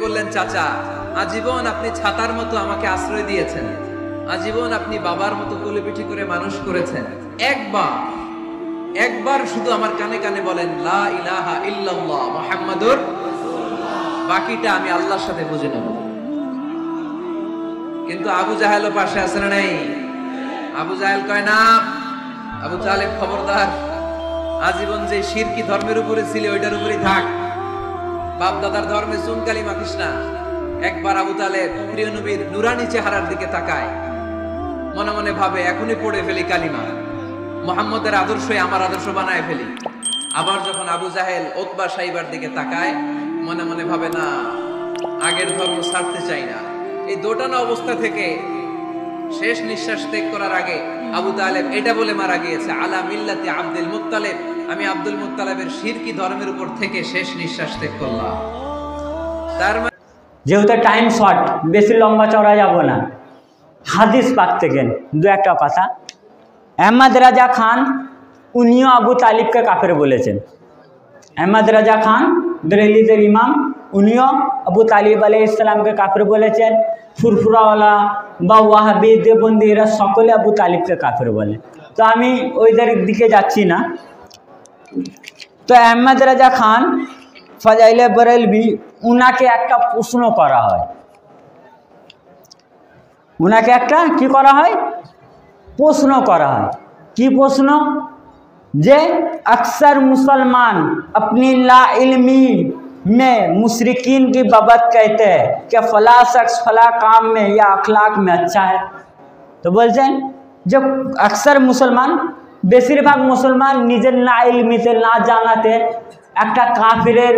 বললেন, চাচা আজীবন আপনি ছাতার মতো আমাকে আশ্রয় দিয়েছেন, আজীবন আপনি বাবার মতো কোলেপিঠি করে মানুষ করেছেন, একবার শুধু আমার কানে কানে বলেন লা ইলাহা ইল্লাল্লাহ মুহাম্মাদুর রাসূলুল্লাহ, বাকিটা আমি আল্লাহর সাথে বুঝে নেব। কিন্তু আবু জাহেলও পাশে আছে না নাই? আবু জাহেল কয় না, আবু তালেব খবরদার, আজীবন যে শিরকি ধর্মের উপরে ছিল ওইটার উপরেই থাক, বাপ দাদার ধর্মে চুনকালি মাখিস না। একবার আবু তালেব প্রিয় নবীর নুরানি চেহারার দিকে তাকায়, মনে মনে ভাবে এখনই পড়ে ফেলি কালিমা, মুহাম্মদের আদর্শই আমার আদর্শ বানায় ফেলি। আবার যখন আবু জাহেল উতবা সাইবার দিকে তাকায়, মনে মনে ভাবে না, আগের ধর্ম ছাড়তে চাই না। এই দোটানা অবস্থা থেকে শেষ নিঃশ্বাস ত্যাগ করার আগে আবু তালেব এটা বলে মারা গিয়েছে, আলা মিল্লাতি আব্দুল মুত্তালিব, আমি আব্দুল মুত্তালিবের শিরকি ধর্মের উপর থেকে শেষ নিঃশ্বাস ত্যাগ করলাম। তার যেহেতু টাইম শর্ট, বেশি লম্বা চড়া যাব না, হাদিস পাক থেকে দু একটা কথা। আহমদ রাজা খান উনিও আবু তালিবকে কাফের বলেছেন। আহমদ রাজা খান দিল্লির ইমাম, উনিও আবু তালিব আলাইহিস সালামকে কাফের বলেছেন। ফুরফুরাওয়ালা বা ওয়াহাবি দেবন্দি এরা সকলে আবু তালিবকে কাফের বলে। তো আমি ওইদের দিকে যাচ্ছি না। তো আহমদ রাজা খান ফাজাইলে বরেলভি, উনাকে একটা প্রশ্ন করা হয়, উনাকে একটা কি করা হয়, প্রশ্ন করা হয়। কি প্রশ্ন? যে अक्सर मुसलमान अपनी ला इल्मी में मुशरिकीन की बाबत कहते हैं कि फला शख्स फला काम में या अखलाक में अच्छा है। तो बोलते हैं जब अक्सर मुसलमान, বেশিরভাগ মুসলমান নিজের না ইলমিতে না জানাতে একটা কাফিরের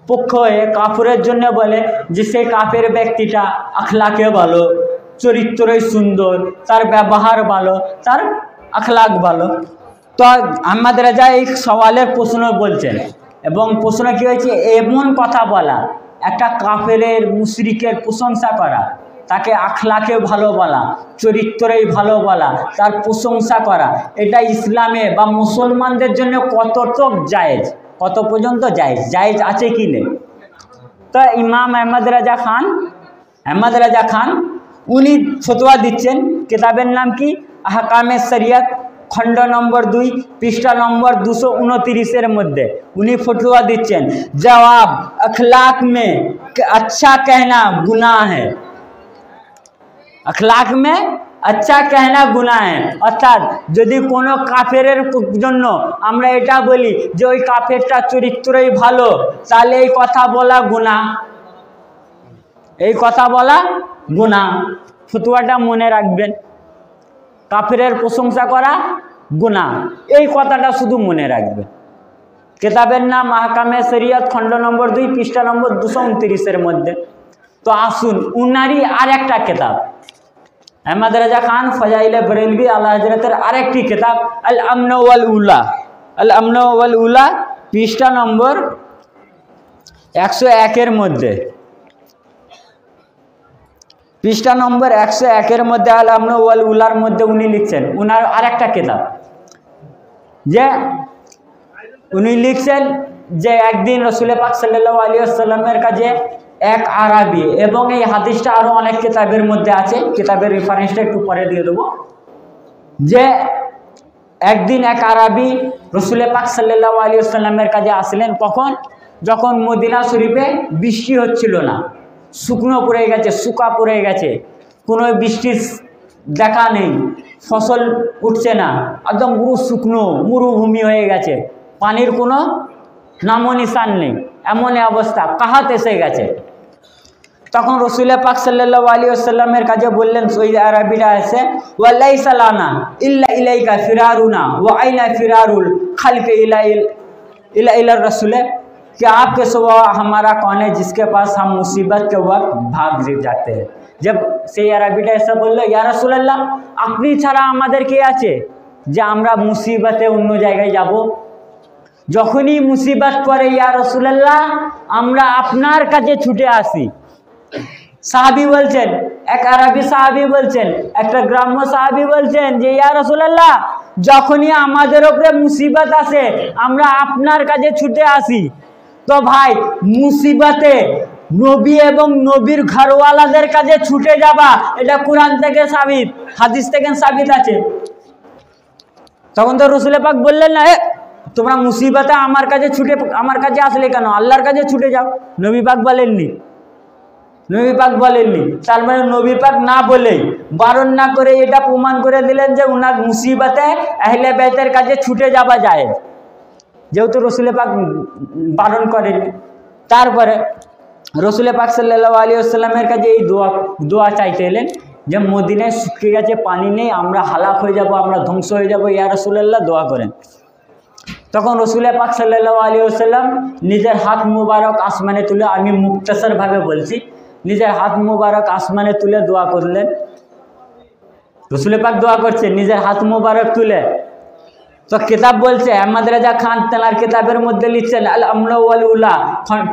পক্ষ হয়ে কাফিরের জন্য বলে যে সেই কাফের ব্যক্তিটা আখলাকে ভালো, চরিত্রই সুন্দর, তার ব্যবহার ভালো, তার আখলাক ভালো। তো আহমদ রাজা এই সওয়ালের প্রশ্ন বলছেন, এবং প্রশ্ন কি হয়েছে, এমন কথা বলা, একটা কাফেরের মুশরিকের প্রশংসা করা, তাকে আখলাকে ভালো বলা, চরিত্রই ভালো বলা, তার প্রশংসা করা, এটা ইসলামে বা মুসলমানদের জন্য কতটুক জায়েজ, কত পর্যন্ত জায়েজ, জায়েজ আছে কি নেই? তো ইমাম আহমদ রাজা খান উনি ফতোয়া দিচ্ছেন। কিতাবের নাম কি? আহকামে শরিয়ত, খণ্ড নম্বর 2, পৃষ্ঠা নম্বর 229 মধ্যে উনি ফতোয়া দিচ্ছেন, জবাব अखलाक में अच्छा कहना गुनाह है, अखलाक में अच्छा कहना गुनाह है। অর্থাৎ যদি কোনো কাফেরের জন্য আমরা এটা বলি যে ওই কাফেরটা চরিত্রই ভালো, তাহলে এই কথা বলা গুনাহ, এই কথা বলা গুনাহ। ফতোয়াটা মনে রাখবেন, কাফেরের প্রশংসা করা গুনাহ, এই কথাটা শুধু মনে রাখবেন। কিতাবের নাম আহকামে শরিয়ত, খণ্ড নম্বর 2, পৃষ্ঠা নম্বর 229 মধ্যে। তো আসুন উনারই আর একটা কিতাব, আহমদ রাজা খান ফাজাইলে বরেলভি আলা হযরতের আরেকটি কিতাব আল আমন ওয়াল উলা, আল আমন ওয়াল উলা, পৃষ্ঠা নম্বর 101 মধ্যে, পৃষ্ঠা নম্বর 101 মধ্যে আল আমন ওয়াল উলার মধ্যে উনি লিখছেন, উনার আরেকটা কিতাব, যে উনি লিখছেন যে একদিন রসুল পাক সাল্লাল্লাহু আলাইহি ওয়াসাল্লামের কাছে এক আরবি, এবং এই হাদিসটা আরও অনেক কিতাবের মধ্যে আছে, কিতাবের রেফারেন্সটা একটু পরে দিয়ে দেবো, যে একদিন এক আরবি রসুল পাক সাল্লাল্লাহু আলাইহি ওয়াসাল্লামের কাছে আসলেন। কখন? যখন মদিনা শরীফে বৃষ্টি হচ্ছিল না, শুকনো পড়ে গেছে, শুকা পড়ে গেছে, কোনো বৃষ্টির দেখা নেই, ফসল উঠছে না, একদম পুরো শুকনো মরুভূমি হয়ে গেছে, পানির কোনো নামো নিশান নেই, এমন অবস্থা, কাহাত এসে গেছে। তখন রসুল পাক সাল্লাল্লাহু আলাইহি ওয়াসাল্লামের কাছে বললেন ওই আরবিরা এসে, ওয়ালাইসা লানা ইল্লা ইলাইকা ফিরারুনা ওয়া আইনা ফিরারুল খালকে ইলা रसूल, कि आपके सिवा हमारा कौन है जिसके पास हम मुसीबत के वक्त भाग जाते हैं। जब সেই আরবিটা এসে বলল, ইয়া রাসূলুল্লাহ, আপনি ছাড়া আমাদের কে আছে যে আমরা মুসিবতে অন্য জায়গায় যাব? যখনই মুসিবত পড়ে ইয়া রাসূলুল্লাহ আমরা আপনার কাছে ছুটে আসি। সাহাবী বলছেন, এক আরবি সাহাবী বলছেন, একটা গ্রাম্য সাহাবী বলছেন যে ইয়া রাসূলুল্লাহ যখনই আমাদের উপরে মুসিবত আসে আমরা আপনার কাছে ছুটে আসি। তো ভাই মুসিবতে নবী এবং নবীর ঘরওয়ালাদের কাছে ছুটে যাবা, এটা কুরআন থেকে সাবিত, হাদিস থেকে সাবিত আছে। তখন তো রসুল পাক বললেন না, তোমরা মুসিবতে আমার কাছে আসলে কেন, আল্লাহর কাছে ছুটে যাও। নবী পাক বলেননি, নবী পাক বলেননি। তার মানে নবী পাক না বলেই, বারণ না করে এটা প্রমাণ করে দিলেন যে উনার মুসিবতে আহলে বাইতের কাছে ছুটে যাওয়া যায়, যেহেতু রসুল পাক বারণ করেননি। তারপরে রসুল পাক সাল্লাল্লাহু আলাইহি ওয়াসাল্লামের কাছে এই দোয়া চাইতে এলেন যে মদিনায় শুকিয়ে গেছে, পানি নেই, আমরা হালাক হয়ে যাব, আমরা ধ্বংস হয়ে যাব, ইয়া রাসূলুল্লাহ দোয়া করেন। তখন রসুল পাক সাল্লাল্লাহু আলাইহি ওয়াসাল্লাম নিজের হাত মুবারক আসমানে তুলে, আমি মুক্তাসারভাবে বলছি, নিজের হাত মুবারক আসমানে তুলে দোয়া করলেন। রসুল পাক দোয়া করছে নিজের হাত মুবারক তুলে। তো কিতাব বলছে, আহমদ রাজা খান তেনার কিতাবের মধ্যে লিখছেন আল আমলা ওয়াল উলা,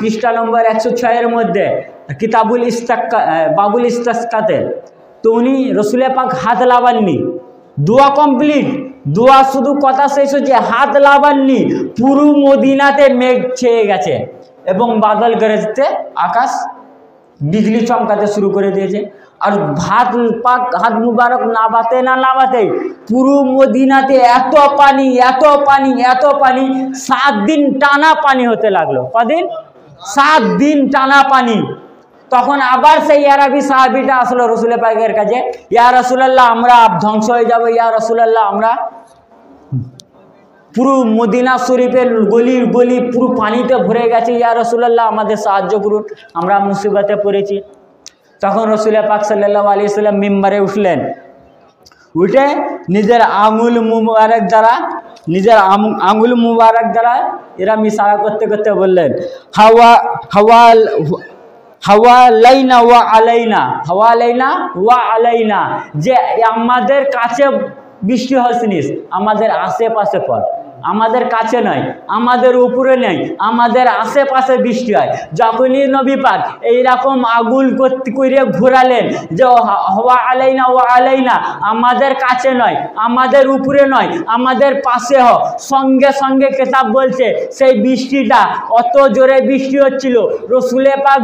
পৃষ্ঠা নম্বর 106 মধ্যে, কিতাবুল ইস্তাক্কা, বাবুল ইস্তাসকাতে। তো উনি রসুল পাক হাত লাগাননি, দোয়া কমপ্লিট, দোয়া শুধু কথা শেষ হচ্ছে, হাত লাগাননি, পুরো মদিনাতে মেঘ ছেয়ে গেছে এবং বাদল গরজতে, আকাশ বিজলি চমকাতে শুরু করে দিয়েছে। আর হাত মুবারক নাবাতে পুরো মদিনাতে এত পানি, এত পানি, এত পানি, 7 দিন টানা পানি হতে লাগলো। কদিন? 7 দিন টানা পানি। তখন আবার সেই আরবি সাহাবীটা আসলো রসুল পাকের কাছে, ইয়া রাসূলুল্লাহ আমরা ধ্বংস হয়ে যাব, ইয়া রাসূলুল্লাহ আমরা পুরো মদিনা শরীফের গলির গলি পুরো পানিতে ভরে গেছে, ইয়া রাসূলুল্লাহ আমাদের সাহায্য করুন, আমরা মুসিবতে পড়েছি। তখন রসুল পাক সাল্লাল্লাহু আলাইহি ওয়াসাল্লাম মিম্বারে উঠলেন, উঠে নিজের আঙুল মুবারক দ্বারা এরা ইশারা করতে করতে বললেন, হাওয়ালাইনা ওয়া আলাইনা, যে আমাদের কাছে বৃষ্টি হসনি, আমাদের আশেপাশে পড়, আমাদের কাছে নয়, আমাদের উপরে নেই, আমাদের আশেপাশে বৃষ্টি হয়। যখনই নবী পাক এইরকম আগুল করে ঘোরালেন যে হাওয়া আলাইনা ওয়া আলাইনা, আমাদের কাছে নয়, আমাদের উপরে নয়, আমাদের পাশে হ, সঙ্গে সঙ্গে কিতাব বলছে সেই বৃষ্টিটা অত জোরে বৃষ্টি হচ্ছিল, রসুল পাক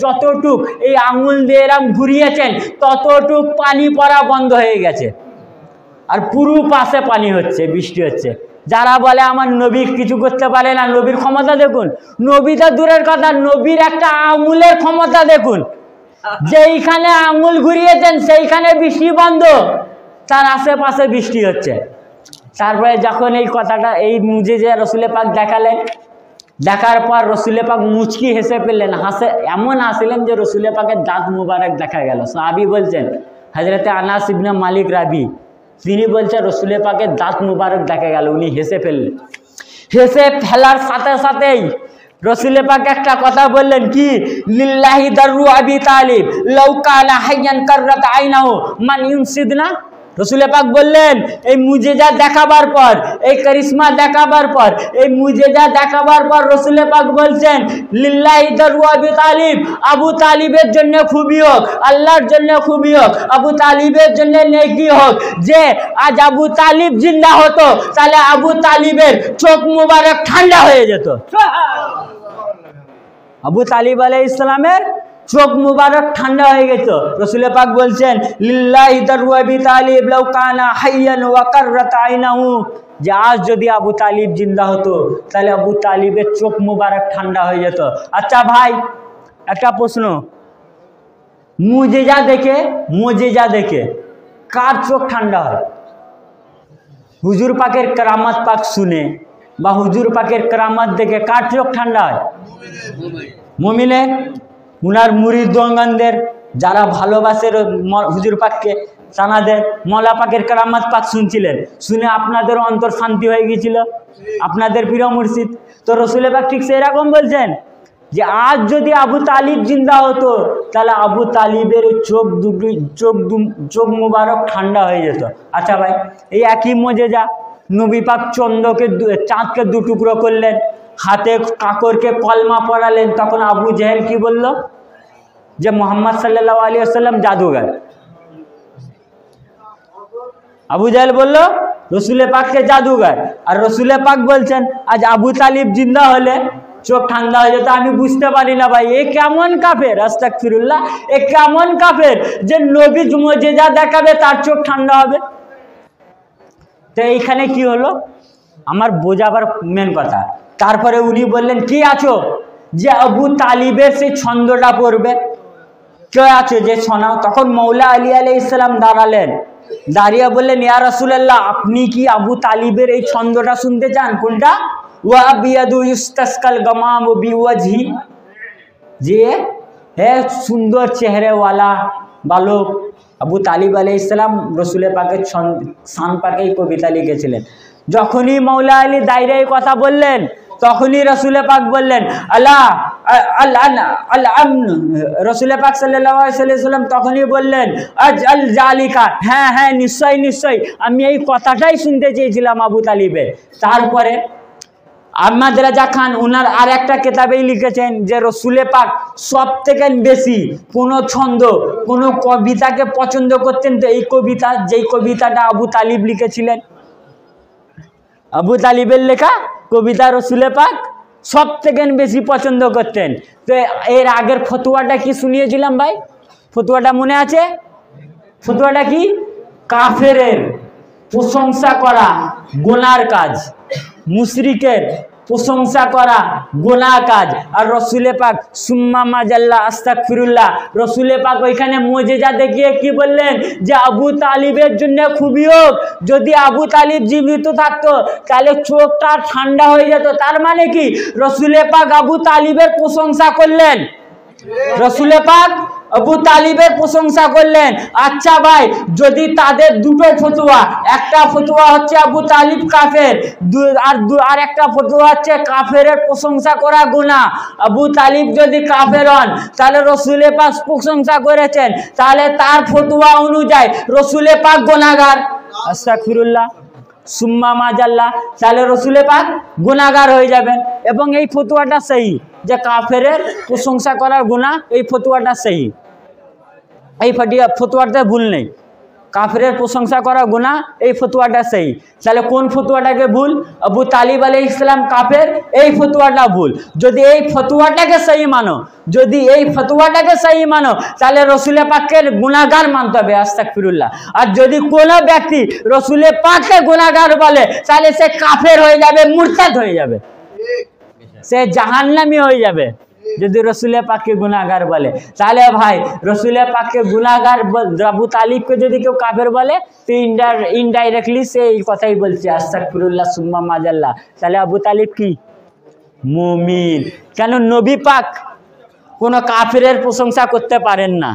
যতটুক এই আঙুল দিয়ে এরম ঘুরিয়েছেন ততটুক পানি পড়া বন্ধ হয়ে গেছে, আর পুরো পাশে পানি হচ্ছে, বৃষ্টি হচ্ছে। যারা বলে আমার নবী কিছু করতে পারে না, নবীর ক্ষমতা দেখুন, নবীটা দূরের কথা, নবীর একটা আঙুলের ক্ষমতা দেখুন, যেইখানে আঙুল ঘুরিয়েছেন সেইখানে বৃষ্টি বন্ধ, তার আশেপাশে বৃষ্টি হচ্ছে। তারপরে যখন এই কথাটা, এই মুজিজা রসুল পাক দেখালেন, দেখার পর রসুল পাক মুচকি হেসে ফেললেন, এমন হাসলেন যে রসুল পাকের দাঁত মুবারক দেখা গেল। সাহাবী বলছেন, হযরতে আনাস ইবনে মালিক রাবি, তিনি বলছেন রসুল পাকের দাঁত মুবারক দেখা গেল, উনি হেসে ফেললেন। হেসে ফেলার সাথে সাথেই রসুল পাক একটা কথা বললেন, কি লিল্লাহি দারু আবি তালিব লাউ কানা হাইয়ান কাররাত আইনাহু মান ইউনসিদনা। রসুল পাক বললেন, এই মুজিজা দেখাবার পর, এই কারিশমা দেখাবার পর, এই মুজিজা দেখাবার পর রসুল পাক বলছেন, লিল্লাহি দারু আবি তালিব, আবু তালিবের জন্য খুবই হোক, আল্লাহর জন্য খুবই হোক, আবু তালিবের জন্য নেকি হোক, যে আজ আবু তালিব জিন্দা হতো তাহলে আবু তালিবের চোখ মুবারক ঠান্ডা হয়ে যেত। আবু তালিব আলাইহিস সালামের চোখ মুবারক ঠান্ডা হয়ে গেছে। রসুল পাক বলছেন, লিল্লাহি দারু আবি তালিব লাউ কানা হাইয়ান ওয়া কাররাত আইনাহু, যে আজ যদি আবু তালিব জিন্দা হতো তাহলে আবু তালিবের চোখ মুবারক ঠান্ডা হয়ে যেত। আচ্ছা ভাই, একটা প্রশ্ন, মুজিজা দেখে কার চোখ ঠান্ডা হয়? হুজুর পাকের কারামাত পাক শুনে বা হুজুর পাকের কারামাত দেখে কার চোখ ঠান্ডা হয়? মুমিনের, উনার মুরিদ দোঙ্গানদের, যারা ভালোবাসে হুজুর পাককে, তানাদের মওলা পাকের কারামাত পাক শুনছিলেন, শুনে আপনাদের অন্তর শান্তি হয়ে গিয়েছিল, আপনাদের প্রিয় মুর্শিদ। তো রসুল পাক ঠিক সেরকম বলছেন যে আজ যদি আবু তালিব জিন্দা হতো তাহলে আবু তালিবের চোখ মুবারক ঠান্ডা হয়ে যেত। আচ্ছা ভাই, এই একই মুজিজা নবী পাক চাঁদকে 2 টুকরো করলেন, হাতে কাকরকে কলমা পড়ালেন, তখন আবু জেহেল কি বলল? যে মোহাম্মদ সাল্লাল্লাহু আলাইহি ওয়াসাল্লাম জাদুঘর। আবু জেহেল বলল রসুল পাককে জাদুঘর, আর রসুল পাক বলছেন আজ আবু তালিব জিন্দা হলে চোখ ঠান্ডা হয়ে যেত। আমি বুঝতে পারি না ভাই এ কেমন কাফের, আস্তাগফিরুল্লাহ, এ কেমন কাফের যে নবী মুজিজা দেখাবে তার চোখ ঠান্ডা হবে। তো এইখানে কি হলো আমার বোঝাবার মেন কথা। তারপরে উনি বললেন কি আছো যে আবু তালিবের সেই ছন্দটা পড়বে, কে আছো যে শোনাও। তখন মৌলা আলী আলাইহিস সালাম দাঁড়ালেন, দাঁড়িয়ে বললেন ইয়া রাসূলুল্লাহ আপনি কি আবু তালিবের এই ছন্দটা শুনতে চান? কোনটা? ওয়া বিয়াদু ইস্তাসকাল গামাম বিওয়াজহি, যে হে সুন্দর চেহারাওয়ালা বালক আবু তালিব আলাইহিস সালাম রসুল পাকের শান পাকে কবিতা লিখেছিলেন। যখনই মৌলা আলী দাঁড়িয়ে কথা বললেন তখনই রসুল পাক বললেন আল্লাহ রসুল পাক সাল্লাল্লাহু আলাইহি সাল্লাম তখনই বললেন আল জালিকা, হ্যাঁ হ্যাঁ নিশ্চয় নিশ্চয় আমি এই কথাটাই শুনতে চেয়েছিলাম আবু তালিবে। তারপরে আহমদ রাজা খান ওনার আর একটা কেতাবেই লিখেছেন যে রসুল পাক সব থেকে বেশি কোনো ছন্দ কোনো কবিতাকে পছন্দ করতেন, তো এই কবিতা, যেই কবিতাটা আবু তালিব লিখেছিলেন, আবু তালিবের লেখা কবিতা রসুল পাক সব থেকে বেশি পছন্দ করতেন। তো এর আগের ফতোয়াটা কি শুনিয়েছিলাম ভাই? ফতোয়াটা মনে আছে? ফতোয়াটা কি? কাফেরের প্রশংসা করা গুনার কাজ, মুশরিকের প্রশংসা করা গুনাহ কাজ। আর রসুল পাক সুম্মা মাজাল্লাহ আস্তাগফিরুল্লাহ, রসুল পাক ওইখানে মুজিজা দেখিয়ে কি বললেন যে আবু তালিবের জন্য খুবই হোক, যদি আবু তালিব জীবিত থাকতো তাহলে চোখটা ঠান্ডা হয়ে যেত। তার মানে কি রসুল পাক আবু তালিবের প্রশংসা করলেন, রসুল পাক আবু তালিবের প্রশংসা করলেন। আচ্ছা ভাই যদি তাদের দুটো ফতোয়া, একটা ফতোয়া হচ্ছে আবু তালিব কাফের, আর একটা ফতোয়া হচ্ছে কাফেরের প্রশংসা করা গুনাহ, আবু তালিব যদি কাফের হন তাহলে রসুল পাক প্রশংসা করেছেন, তাহলে তার ফতোয়া অনুযায়ী রসুল পাক গুনাহগার, আস্তাগফিরুল্লাহ সুম্মা মাজাল্লাহ, তাহলে রসুল পাক গুনাহগার হয়ে যাবেন। এবং এই ফতোয়াটা সহি যে কাফেরের প্রশংসা করার গুনাহ, এই ফতোয়াটা সহি, এই ফতোয়াতে ভুল নেই। কাফেরের প্রশংসা করা গুনাহ এই ফতোয়াটা সহি। তাহলে কোন ফতোয়াটাকে ভুল? আবু তালিব আলাইহিস সালাম কাফের, এই ফতোয়াটা ভুল। যদি এই ফতোয়াটাকে সহি মানো, যদি এই ফতোয়াটাকে সহি মানো তাহলে রসুল পাককে গুনাহগার মানতে হবে, আস্তাগফিরুল্লাহ। আর যদি কোনো ব্যক্তি রসুল পাককে গুনাহগার বলে তাহলে সে কাফের হয়ে যাবে, মুরতাদ হয়ে যাবে, সে জাহান্নামী হয়ে যাবে যদি রসুল পাককে গুনাহগার বলে। তাহলে ভাই রসুল পাককে গুনাহগার আবু তালিবকে যদি কেউ কাফের বলে তো ইনডাইরেক্টলি সে এই কথাই বলছে, আস্তাগফিরুল্লাহ সুম্মা মাজাল্লাহ। তাহলে আবু তালিব কি? মুমিন। কেন? নবী পাক কোনো কাফেরের প্রশংসা করতে পারেন না।